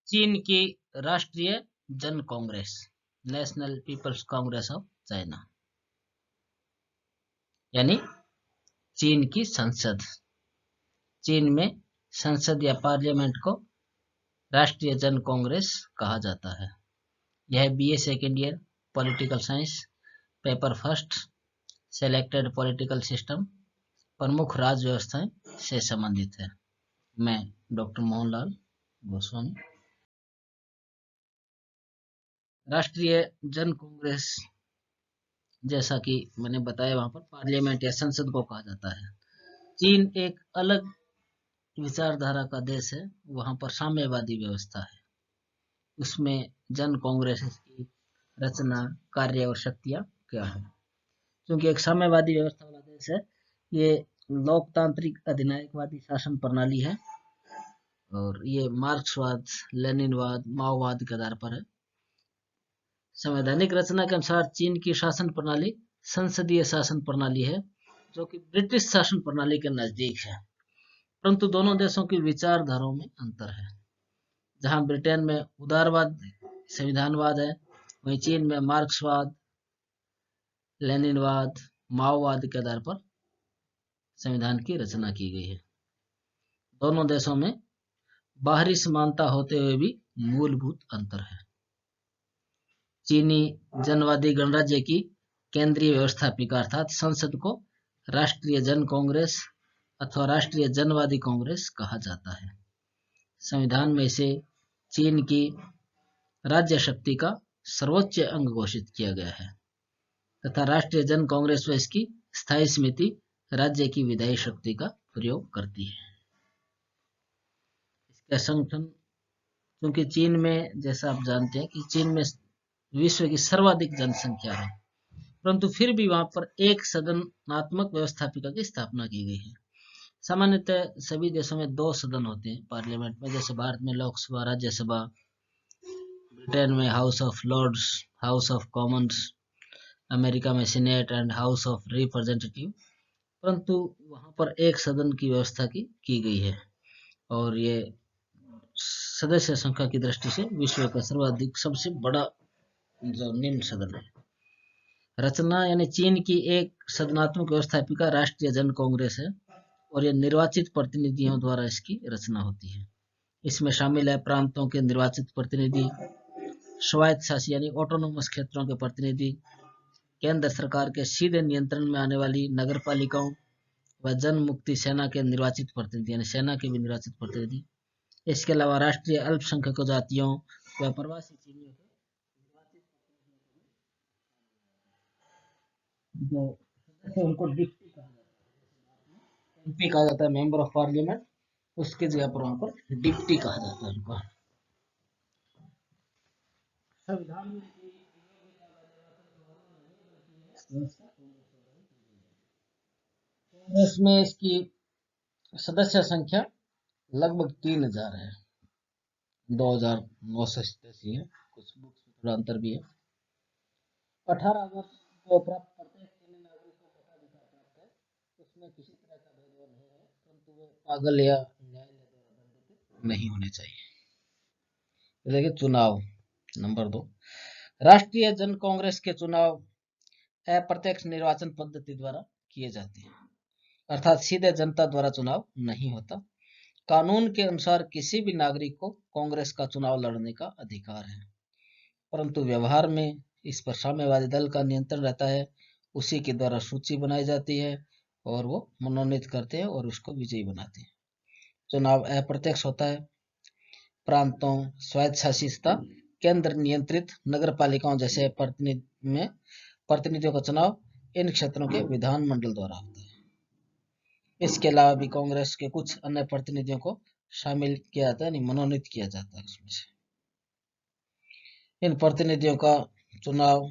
चीन की राष्ट्रीय जन congress, National People's Congress of China, यानी चीन की संसद। चीन में संसद या पार्लियामेंट को राष्ट्रीय जन कांग्रेस कहा जाता है। यह BA second year political science paper first selected political system प्रमुख राज्य व्यवस्थाएं से संबंधित है। मैं डॉक्टर मोहनलाल गोस्वामी। राष्ट्रीय जन कांग्रेस, जैसा कि मैंने बताया, वहां पर पार्लियामेंट या संसद को कहा जाता है। चीन एक अलग विचारधारा का देश है, वहां पर साम्यवादी व्यवस्था है। उसमें जन कांग्रेस की रचना, कार्य और शक्तियां क्या है? क्योंकि एक साम्यवादी व्यवस्था वाला देश है, ये लोकतांत्रिक अधिनायकवादी शासन प्रणाली है और ये मार्क्सवाद, लेनिनवाद, माओवाद के आधार पर है। संवैधानिक रचना के अनुसार चीन की शासन प्रणाली संसदीय शासन प्रणाली है, जो कि ब्रिटिश शासन प्रणाली के नजदीक है। परंतु दोनों देशों की विचारधाराओं में अंतर है। जहां ब्रिटेन में उदारवाद, संविधानवाद है, वहीं चीन में मार्क्सवाद, लेनिनवाद, माओवाद के आधार पर संविधान की रचना की गई है। दोनों देशों में बाहरी समानता होते हुए भी मूलभूत अंतर है। चीनी जनवादी गणराज्य की केंद्रीय व्यवस्थापिका अर्थात संसद को राष्ट्रीय जन कांग्रेस अथवा राष्ट्रीय जनवादी कांग्रेस कहा जाता है। संविधान में इसे चीन की राज्य शक्ति का सर्वोच्च अंग घोषित किया गया है तथा राष्ट्रीय जन कांग्रेस व इसकी स्थायी समिति राज्य की विधायी शक्ति का प्रयोग करती है। इसका संगठन, क्योंकि चीन में, जैसा आप जानते हैं कि चीन में विश्व की सर्वाधिक जनसंख्या है, परंतु फिर भी वहां पर एक सदनात्मक व्यवस्थापिका की स्थापना की गई है। सामान्यतः सभी देशों में 2 सदन होते हैं पार्लियामेंट में, जैसे भारत में लोकसभा, राज्यसभा, ब्रिटेन में House of Lords, House of Commons, America में Senate and House of Representative. परंतु वहां पर एक सदन की व्यवस्था की गई है और ये सदस्य संख्या की दृष्टि से विश्व का सर्वाधिक सबसे बड़ा जो निम्न सदन है। रचना, यानी चीन की एक सदनात्मक व्यवस्थापिका राष्ट्रीय जन कांग्रेस है और यह निर्वाचित प्रतिनिधियों द्वारा इसकी रचना होती है। इसमें शामिल है प्रांतों के निर्वाचित प्रतिनिधि, स्वायत्त शासी यानी ऑटोनोमस क्षेत्रों के प्रतिनिधि, केंद्र सरकार के सीधे नियंत्रण में आने वाली नगर पालिकाओं व जन मुक्ति सेना के निर्वाचित प्रतिनिधि, यानी सेना के भी निर्वाचित प्रतिनिधि। इसके अलावा राष्ट्रीय अल्पसंख्यक जातियों व प्रवासी चीनियों के निर्वाचित जो उनको डिप्टी कहा जाता है, एमपी कहा जाता है, मेंबर ऑफ पार्लियामेंट। उसकी जगह पर वहां पर डिप्टी कहा जाता है उनको। संविधान में कांग्रेस में इसकी सदस्य संख्या लगभग 3000 है, 2987 है, कुछ बुक्स में थोड़ा अंतर भी है। 18 वर्ष को प्राप्त प्रत्येक चीनी नागरिक को मताधिकार प्राप्त है। उसमें किसी तरह का भेदभाव नहीं है, परंतु वे पागल या न्यायालय द्वारा दंडित नहीं होने चाहिए। देखिए चुनाव नंबर 2, राष्ट्रीय जन कांग्रेस के चुनाव अप्रत्यक्ष निर्वाचन पद्धति द्वारा किए जाते हैं, अर्थात सीधे जनता द्वारा चुनाव नहीं होता। कानून के अनुसार किसी भी नागरिक को कांग्रेस का चुनाव लड़ने का अधिकार है, परंतु व्यवहार में इस पर साम्यवादी दल का नियंत्रण रहता है। उसी के द्वारा सूची बनाई जाती है और वो मनोनीत करते हैं और उसको विजयी बनाते हैं। चुनाव अप्रत्यक्ष होता है। प्रांतों, स्वायत्तशासित, केंद्र नियंत्रित नगर पालिकाओं जैसे प्रतिनिधियों का चुनाव इन क्षेत्रों के विधानमंडल द्वारा होता है। इसके अलावा भी कांग्रेस के कुछ अन्य प्रतिनिधियों को शामिल किया जाता है, यानी मनोनीत किया जाता है उसमें से। इन प्रतिनिधियों का चुनाव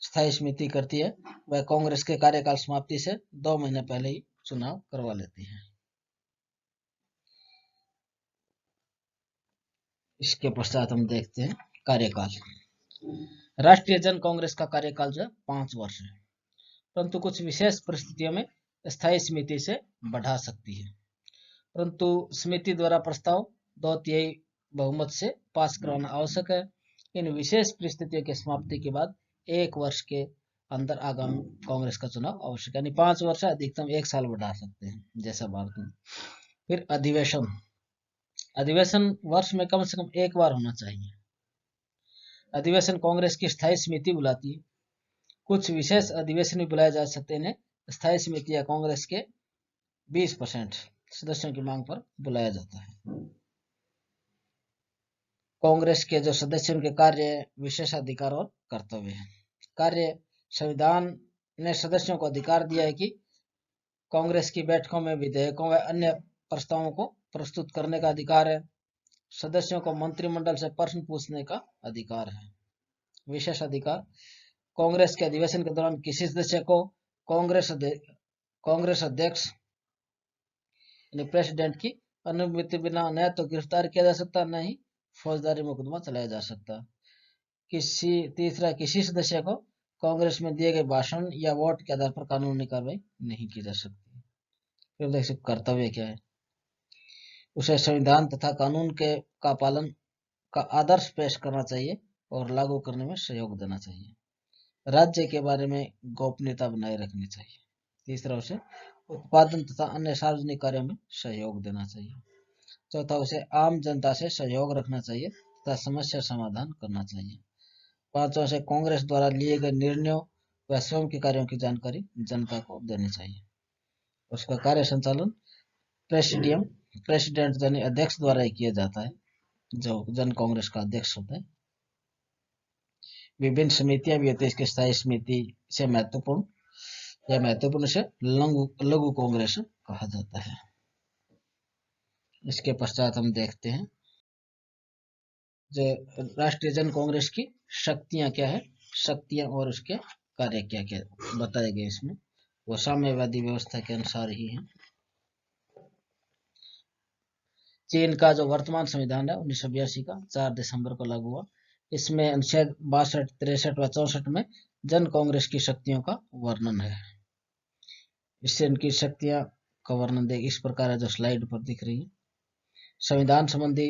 स्थायी समिति करती है। वह कांग्रेस के कार्यकाल समाप्ति से 2 महीने पहले ही चुनाव करवा लेती है। इसके पश्चात हम देखते हैं कार्यकाल। राष्ट्रीय जन कांग्रेस का कार्यकाल जो है 5 वर्ष है, परंतु कुछ विशेष परिस्थितियों में स्थायी समिति से बढ़ा सकती है। परंतु समिति द्वारा प्रस्ताव 2/3 बहुमत से पास करवाना आवश्यक है। इन विशेष परिस्थितियों की समाप्ति के बाद 1 वर्ष के अंदर आगामी कांग्रेस का चुनाव आवश्यक है, यानी 5 वर्ष है, अधिकतम 1 साल बढ़ा सकते हैं जैसा भारत में। फिर अधिवेशन, अधिवेशन वर्ष में कम से कम 1 बार होना चाहिए। अधिवेशन कांग्रेस की स्थायी समिति बुलाती है। कुछ विशेष अधिवेशन भी बुलाए जा सकते हैं। स्थायी समिति या कांग्रेस के 20% सदस्यों की मांग पर बुलाया जाता है। कांग्रेस के जो सदस्यों के कार्य, विशेषाधिकार और कर्तव्य है। कार्य, संविधान ने सदस्यों को अधिकार दिया है कि कांग्रेस की बैठकों में विधेयकों व अन्य प्रस्तावों को प्रस्तुत करने का अधिकार है। सदस्यों को मंत्रिमंडल से प्रश्न पूछने का अधिकार है। विशेष अधिकार, कांग्रेस के अधिवेशन के दौरान किसी सदस्य को कांग्रेस अध्यक्ष यानी प्रेसिडेंट की अनुमति बिना न तो गिरफ्तार किया जा सकता, न ही फौजदारी मुकदमा चलाया जा सकता। किसी सदस्य को कांग्रेस में दिए गए भाषण या वोट के आधार पर कानूनी कार्रवाई नहीं की जा सकती। फिर देख सकते कर्तव्य क्या है। उसे संविधान तथा कानून का पालन का आदर्श पेश करना चाहिए और लागू करने में सहयोग देना चाहिए। राज्य के बारे में गोपनीयता बनाए रखनी चाहिए। तीसरा, उसे उत्पादन तथा अन्य सार्वजनिक कार्यों में सहयोग देना चाहिए। चौथा, उसे आम जनता से सहयोग रखना चाहिए तथा समस्या समाधान करना चाहिए। पांचवा, उसे कांग्रेस द्वारा लिए गए निर्णयों व स्वयं के कार्यों की जानकारी जनता को देनी चाहिए। उसका कार्य संचालन प्रेसिडेंट यानी अध्यक्ष द्वारा ही किया जाता है, जो जन कांग्रेस का अध्यक्ष होता है। विभिन्न समितियां भी होती है इसकी स्थायी समिति से महत्वपूर्ण से लघु कांग्रेस कहा जाता है। इसके पश्चात हम देखते हैं जो राष्ट्रीय जन कांग्रेस की शक्तियां क्या है, शक्तियां और उसके कार्य क्या क्या बताए गए इसमें, वो साम्यवादी व्यवस्था के अनुसार ही है। चीन का जो वर्तमान संविधान है 1982 का 4 दिसंबर को लागू हुआ। इसमें अनुच्छेद 62, 63 व 64 में जन कांग्रेस की शक्तियों का वर्णन है। इससे इनकी शक्तियां का वर्णन देख इस प्रकार है जो स्लाइड पर दिख रही है। संविधान संबंधी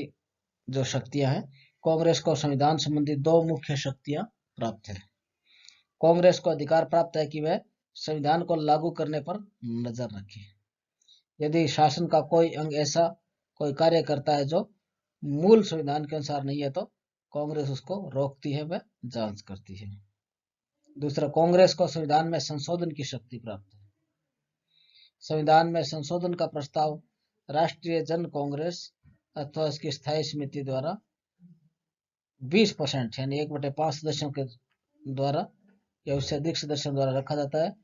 जो शक्तियां हैं, कांग्रेस को संविधान संबंधी 2 मुख्य शक्तियां प्राप्त है। कांग्रेस को अधिकार प्राप्त है कि वह संविधान को लागू करने पर नजर रखे। यदि शासन का कोई अंग ऐसा कोई कार्य करता है जो मूल संविधान के अनुसार नहीं है तो कांग्रेस उसको रोकती है व जांच करती है। दूसरा, कांग्रेस को संविधान में संशोधन की शक्ति प्राप्त है। संविधान में संशोधन का प्रस्ताव राष्ट्रीय जन कांग्रेस अथवा इसकी स्थायी समिति द्वारा 20% यानी 1/5 सदस्यों के द्वारा या उससे अधिक सदस्यों द्वारा रखा जाता है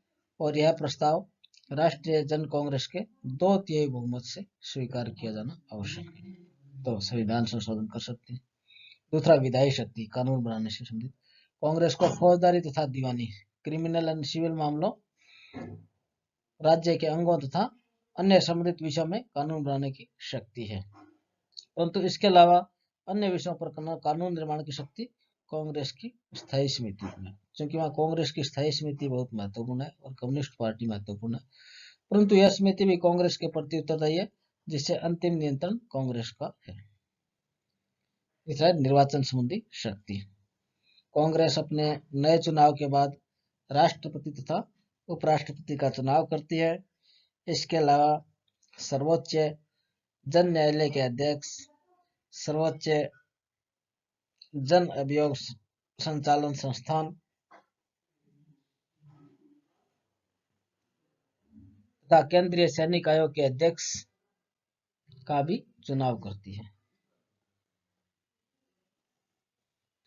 और यह प्रस्ताव राष्ट्रीय जन कांग्रेस के 2/3 बहुमत से स्वीकार किया जाना आवश्यक है, तो संविधान संशोधन कर सकते हैं। दूसरा, विधायी शक्ति, कानून बनाने से संबंधित। कांग्रेस को फौजदारी तथा दीवानी, क्रिमिनल एंड सिविल मामलों, राज्य के अंगों तथा अन्य संबंधित विषयों में कानून बनाने की शक्ति है, परंतु इसके अलावा अन्य विषयों पर कानून निर्माण की शक्ति कांग्रेस की स्थायी समिति में, क्योंकि वहां कांग्रेस की स्थायी समिति बहुत महत्वपूर्ण है और कम्युनिस्ट पार्टी महत्वपूर्ण है, परंतु यह समिति भी कांग्रेस के प्रति उत्तरदायी है, जिससे अंतिम नियंत्रण कांग्रेस का है। तीसरा, निर्वाचन संबंधी शक्ति। कांग्रेस अपने नए चुनाव के बाद राष्ट्रपति तथा उपराष्ट्रपति का चुनाव करती है। इसके अलावा सर्वोच्च जन न्यायालय के अध्यक्ष, सर्वोच्च जन अभियोग संचालन संस्थान तथा केंद्रीय सैनिक आयोग के अध्यक्ष का भी चुनाव करती है।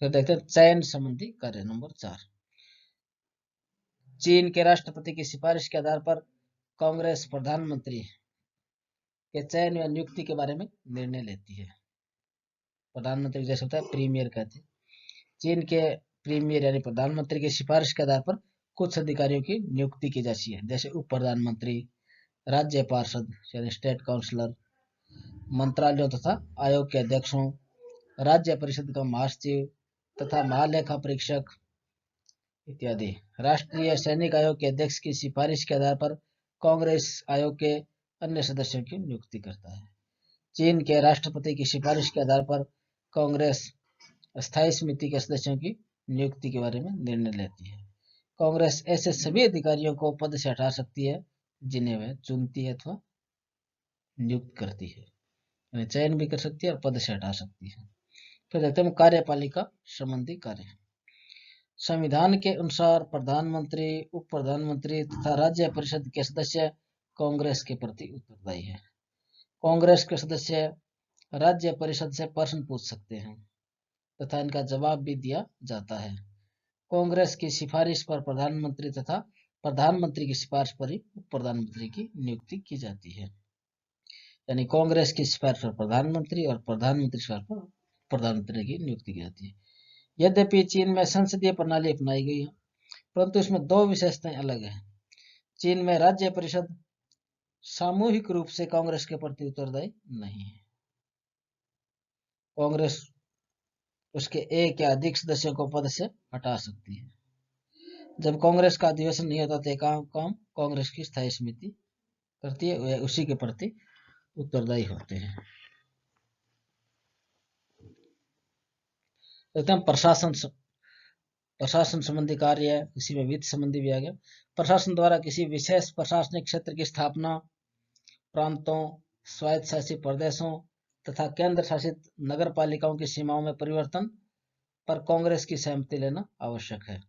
तो देखते हैं चयन संबंधी कार्य नंबर 4। चीन के राष्ट्रपति की सिफारिश के आधार पर कांग्रेस प्रधानमंत्री के चयन या नियुक्ति के बारे में निर्णय लेती है। प्रधानमंत्री जैसे होता है प्रीमियर कहते हैं। चीन के प्रीमियर यानी प्रधानमंत्री की सिफारिश के आधार पर कुछ अधिकारियों की नियुक्ति की जाती है, जैसे उप प्रधानमंत्री, राज्य पार्षद यानी स्टेट काउंसलर, मंत्रालयों तथा आयोग के अध्यक्षों, राज्य परिषद का महासचिव तथा महालेखा परीक्षक इत्यादि। राष्ट्रीय सैनिक आयोग के अध्यक्ष की सिफारिश के आधार पर कांग्रेस आयोग के अन्य सदस्यों की नियुक्ति करता है। चीन के राष्ट्रपति की सिफारिश के आधार पर कांग्रेस स्थायी समिति के सदस्यों की नियुक्ति के बारे में निर्णय लेती है। कांग्रेस ऐसे सभी अधिकारियों को पद से हटा सकती है जिन्हें वह चुनती है अथवा नियुक्त करती है, यानी चयन भी कर सकती है और पद से हटा सकती है। फिर देखते हैं कार्यपालिका संबंधी कार्य। संविधान के अनुसार प्रधानमंत्री, उप प्रधानमंत्री तथा राज्य परिषद के सदस्य कांग्रेस के प्रति उत्तरदायी है। कांग्रेस के सदस्य राज्य परिषद से प्रश्न पूछ सकते हैं तथा इनका जवाब भी दिया जाता है। कांग्रेस की सिफारिश पर प्रधानमंत्री तथा प्रधानमंत्री की सिफारिश पर ही उप प्रधानमंत्री की नियुक्ति की जाती है। यानी कांग्रेस की सिफारिश पर प्रधानमंत्री और प्रधानमंत्री की सिफारिश पर प्रधानमंत्री की नियुक्ति की जाती है। यद्यपि चीन में संसदीय प्रणाली अपनाई गई है, परंतु इसमें दो विशेषताएं अलग हैं। चीन में राज्य परिषद सामूहिक रूप से कांग्रेस के प्रति उत्तरदायी नहीं है। कांग्रेस उसके एक या अधिक सदस्यों को पद से हटा सकती है। जब कांग्रेस का अधिवेशन नहीं होता तो काम कांग्रेस की स्थायी समिति करती है, वे उसी के प्रति उत्तरदायी होते हैं। प्रशासन संबंधी कार्य है, इसी में वित्त संबंधी भी आ गया। प्रशासन द्वारा किसी विशेष प्रशासनिक क्षेत्र की स्थापना, प्रांतों, स्वायत्त शासित प्रदेशों तथा केंद्र शासित नगर पालिकाओं की सीमाओं में परिवर्तन पर कांग्रेस की सहमति लेना आवश्यक है।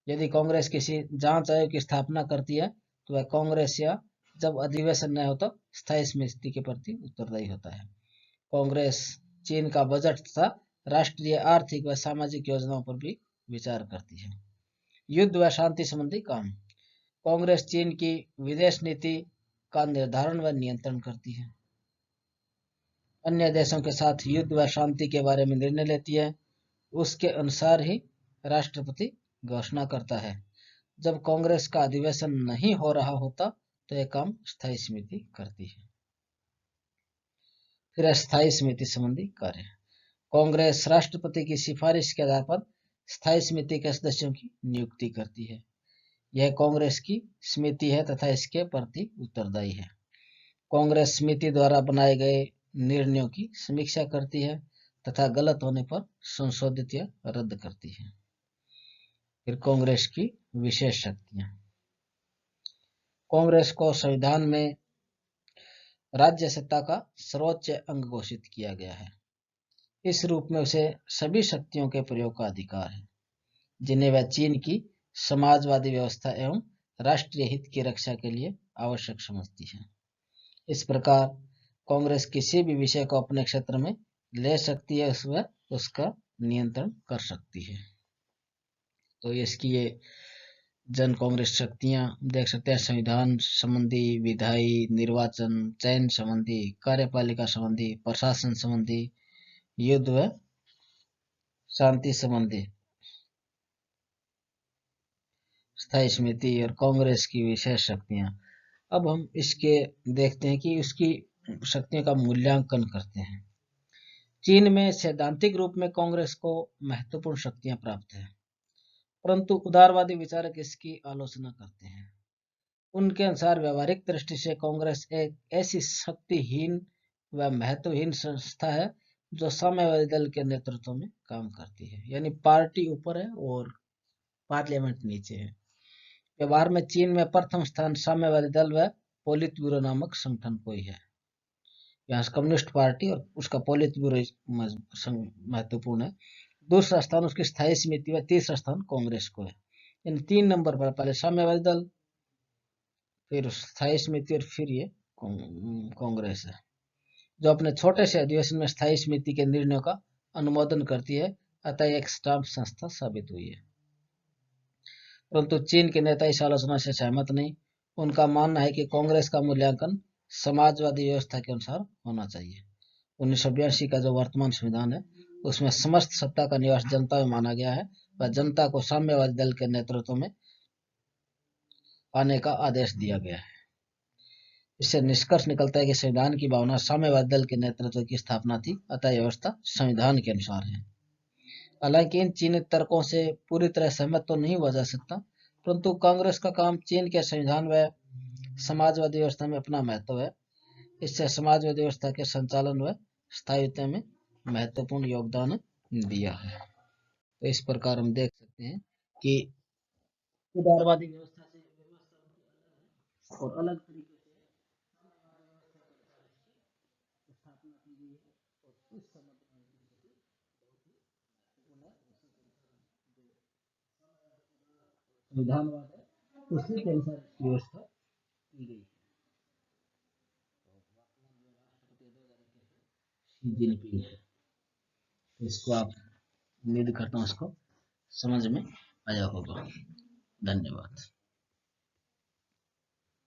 यदि कांग्रेस किसी जांच आयोग की स्थापना करती है तो वह कांग्रेस या जब अधिवेशन न हो तो स्थायी समिति के प्रति उत्तरदायी होता है। कांग्रेस चीन का बजट तथा राष्ट्रीय आर्थिक व सामाजिक योजनाओं पर भी विचार करती है। युद्ध व शांति संबंधी काम। कांग्रेस चीन की विदेश नीति का निर्धारण व नियंत्रण करती है। अन्य देशों के साथ युद्ध व शांति के बारे में निर्णय लेती है। उसके अनुसार ही राष्ट्रपति घोषणा करता है। जब कांग्रेस का अधिवेशन नहीं हो रहा होता तो यह काम स्थायी समिति करती है। फिर स्थायी समिति संबंधी कार्य। कांग्रेस राष्ट्रपति की सिफारिश के आधार पर स्थायी समिति के सदस्यों की नियुक्ति करती है। यह कांग्रेस की समिति है तथा इसके प्रति उत्तरदायी है। कांग्रेस समिति द्वारा बनाए गए निर्णयों की समीक्षा करती है तथा गलत होने पर संशोधित या रद्द करती है। फिर कांग्रेस की विशेष शक्तियां। कांग्रेस को संविधान में राज्य सत्ता का सर्वोच्च अंग घोषित किया गया है। इस रूप में उसे सभी शक्तियों के प्रयोग का अधिकार है जिन्हें वह चीन की समाजवादी व्यवस्था एवं राष्ट्रीय हित की रक्षा के लिए आवश्यक समझती है। इस प्रकार कांग्रेस किसी भी विषय को अपने क्षेत्र में ले सकती है, उसमें उसका नियंत्रण कर सकती है। तो इसकी ये जन कांग्रेस शक्तियां देख सकते हैं। संविधान संबंधी, विधायी, निर्वाचन, चयन संबंधी, कार्यपालिका संबंधी, प्रशासन संबंधी, युद्ध व शांति संबंधी, स्थायी समिति और कांग्रेस की विशेष शक्तियां। अब हम इसके देखते हैं कि उसकी शक्तियों का मूल्यांकन करते हैं। चीन में सैद्धांतिक रूप में कांग्रेस को महत्वपूर्ण शक्तियां प्राप्त है, परंतु उदारवादी विचारक इसकी आलोचना करते हैं। उनके अनुसार व्यवहारिक दृष्टि से कांग्रेस एक ऐसी शक्तिहीन व महत्वहीन संस्था है जो साम्यवादी दल के नेतृत्व में काम करती है। यानी पार्टी ऊपर है और पार्लियामेंट नीचे है। व्यवहार में चीन में प्रथम स्थान साम्यवादी दल व पोलित ब्यूरो नामक संगठन को ही है। यहाँ कम्युनिस्ट पार्टी और उसका पोलित ब्यूरो महत्वपूर्ण है। दूसरा स्थान उसकी स्थायी समिति व तीसरा स्थान कांग्रेस को है। इन 3 नंबर पर पहले साम्यवादी दल, फिर स्थायी समिति और फिर ये कांग्रेस है, जो अपने छोटे से अधिवेशन में स्थायी समिति के निर्णयों का अनुमोदन करती है। अतः एक स्टाम्प संस्था साबित हुई है। परंतु चीन के नेता इस आलोचना से सहमत नहीं। उनका मानना है कि कांग्रेस का मूल्यांकन समाजवादी व्यवस्था के अनुसार होना चाहिए। 1982 का जो वर्तमान संविधान है उसमें समस्त सत्ता का निवास जनता में माना गया है व जनता को साम्यवादी दल के नेतृत्व में आने का आदेश दिया गया है। इससे निष्कर्ष निकलता है कि संविधान की भावना साम्यवादी दल के नेतृत्व की स्थापना थी, अतः व्यवस्था संविधान के अनुसार है। हालांकि इन चीनी तर्कों से पूरी तरह सहमत तो नहीं हुआ जा सकता, परंतु कांग्रेस का काम चीन के संविधान व समाजवादी व्यवस्था में अपना महत्व है। इससे समाजवादी व्यवस्था के संचालन व स्थायित्व में महत्वपूर्ण योगदान दिया है। तो इस प्रकार हम देख सकते हैं कि उदारवादी व्यवस्था से व्यवस्था और अलग तरीके से स्थापना की गई है और इस समय संविधानवाद है उसी के अनुसार व्यवस्था की गई है। शी जिनपिंग है। तो इसको आप उम्मीद करता हूँ इसको समझ में आया होगा। धन्यवाद।